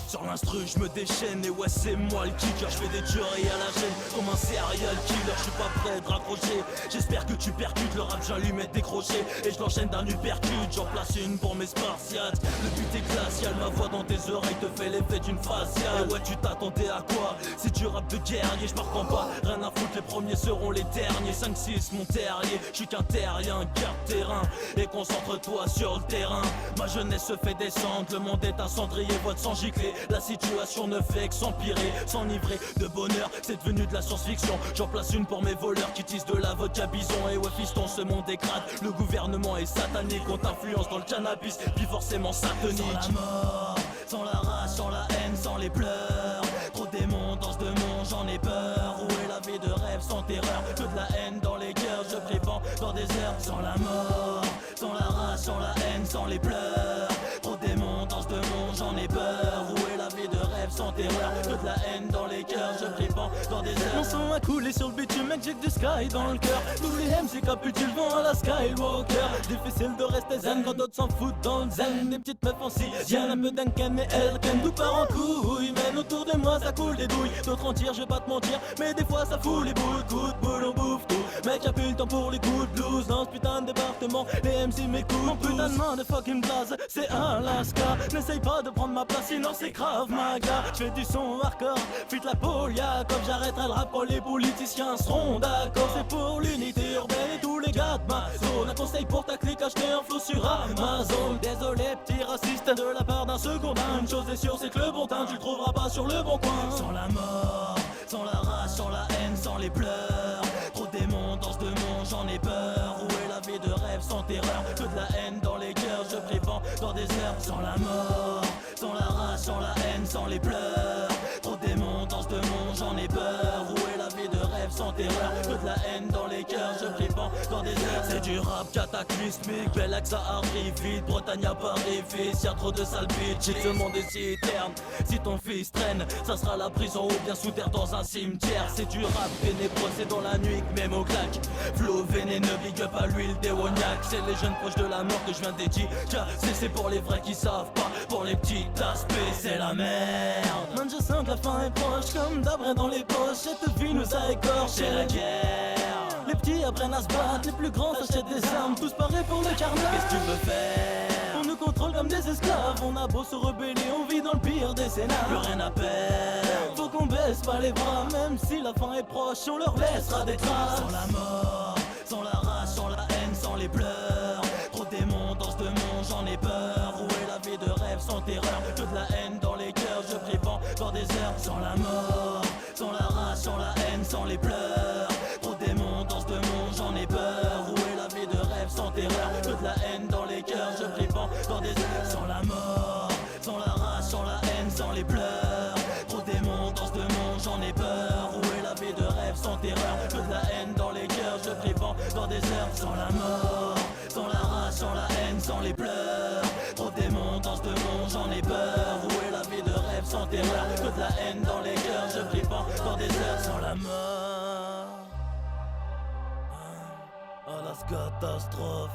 Sur l'instru je me déchaîne et ouais c'est moi le kicker. Je fais des tueries à la chaîne comme un serial killer. Je suis pas prêt de raccrocher, j'espère que tu percutes. Le rap j'allume et décroché et je l'enchaîne d'un uppercut. J'en place une pour mes spartiates. Le but est glacial, ma voix dans tes oreilles te fait l'effet d'une faciale. Et ouais tu t'attendais à quoi? C'est du rap de guerrier, je m'en pas. Rien à foutre, les premiers seront les derniers. 5-6 mon terrier, je suis qu'un terrien, garde terrain et concentre-toi sur le terrain. Ma jeunesse se fait descendre, le monde est un cendrier, vote sans gicler. La situation ne fait que s'empirer, s'enivrer de bonheur, c'est devenu de la science-fiction. J'en place une pour mes voleurs qui tissent de la vodka bison. Et ouais fiston, ce monde dégrade, le gouvernement est satanique. On t'influence dans le cannabis, puis forcément satanique. Sans la mort, sans la rage, sans la haine, sans les pleurs. Trop de démons dans ce démon, j'en ai peur. Où est la vie de rêve sans terreur? Que de la haine dans les cœurs, je prie dans des heures. Sans la mort, sans la rage, sans la haine, sans les pleurs. Trop de démons dans ce démon, j'en ai peur. Où est la vie de rêve sans terreur? Que de la haine dans les cœurs, je prie dans des heures. Mon sang a coulé sur le bitume, mec j'ai que du sky dans le cœur. Tous les MC caputent le vent à la Skywalker. Difficile de rester zen quand d'autres s'en foutent dans le zen. Des petites meufs en sixième, un peu d'Anken et Elken. Tout part en couille, mais autour de moi ça coule des douilles. D'autres en tirent, je vais pas te mentir, mais des fois ça fout les boules. Coup de boule, on bouffe tout. Mec y'a plus le temps pour les coups de blues. Dans ce putain de département, les MC m'écoutent. Mon putain de main de fucking blaze, c'est Alaska. N'essaye pas de prendre ma place, sinon c'est grave ma gars. J'fais du son hardcore, fuite la polia. Comme j'arrêterai le rap quand les politiciens seront d'accord. C'est pour l'unité urbaine et tous les gars de ma zone. Un conseil pour ta clique, acheter un flow sur Amazon. Désolé petit raciste de la part d'un secondin. Une chose est sûre, c'est que le bon teint tu le trouveras pas sur le bon coin. Sans la mort, sans la rage, sans la haine, sans les pleurs. Trop de démons dans ce démon, j'en ai peur. Où est la vie de rêve sans terreur? Que de la haine dans les cœurs, je prie dans des heures. Sans la mort, sans la rage, sans la haine, sans les pleurs. Trop de démons dans ce démon, j'en ai peur. Où est la vie de rêve sans terreur? Que de la haine dans les cœurs, je prie dans des heures. C'est du rap cataclysmique, bel axe ça arrive vite. Bretagne à Paris, fils, y'a trop de sales bitches. Ce monde est si terne, si ton fils traîne, ça sera la prison ou bien sous terre dans un cimetière. C'est du rap ténébreux, c'est dans la nuit que même au claque. Flow vénéneux, big up à l'huile démoniaque. C'est les jeunes proches de la mort que je viens d'éditer. C'est pour les vrais qui savent pas, pour les petits aspects c'est la merde. Man je sens que la fin est proche, comme d'abré dans les poches. Cette vie nous a écorché la guerre. Les petits apprennent à se battre, les plus grands s'achètent des armes. Tous pareils pour le carnage. Qu'est-ce que tu veux faire? On nous contrôle comme des esclaves. On a beau se rebeller, on vit dans le pire des scénarios. Plus rien à perdre, faut qu'on baisse pas les bras. Même si la fin est proche, on leur laissera des traces. Sans la mort, sans la rage, sans la haine, sans les pleurs. Trop de démons dans ce démon, j'en ai peur. Où est la vie de rêve sans terreur? Que de la haine dans les cœurs, je prie dans des heures. Sans la mort, sans la rage, sans la haine, sans les pleurs. Trop de démons dans ce démon, j'en ai peur. Où est la vie de rêve sans terreur? Que de la haine dans les cœurs, je prie dans des heures. Sans la mort, sans la rage, sans la haine, sans les pleurs. Trop de démons dans ce démon, j'en ai peur. Où est la vie de rêve sans terreur? Que de la haine dans les cœurs, je prie dans des heures. Sans la mort, sans la rage, sans la haine, sans les pleurs. Trop de démons dans ce démon, j'en ai peur. Où est la vie de rêve sans terreur? Que de la haine dans les cœurs, je prie dans des heures. Sans la mort, oh la catastrophe.